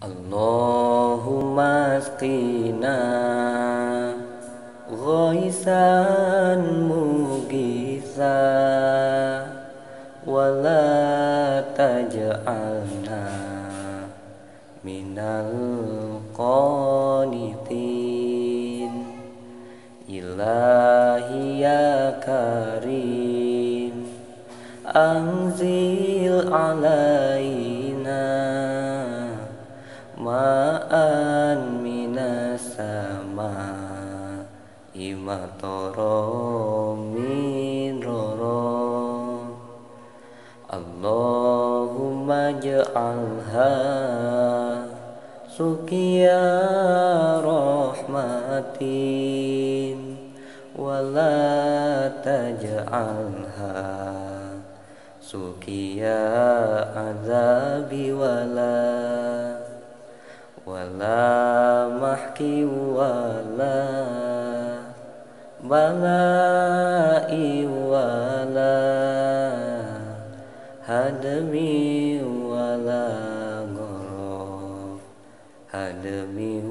Allahumma asqina ghaisan mughitha wala taj'alna minal qanitin. Ilahi ya karim anzil alaina ma'an minas sama imatoro min roro. Allahumma ja'alha suqiya rahmatin wala taj'alha suqiya azabi wala mahki wala balai wala hadmi wala ghorob hadmi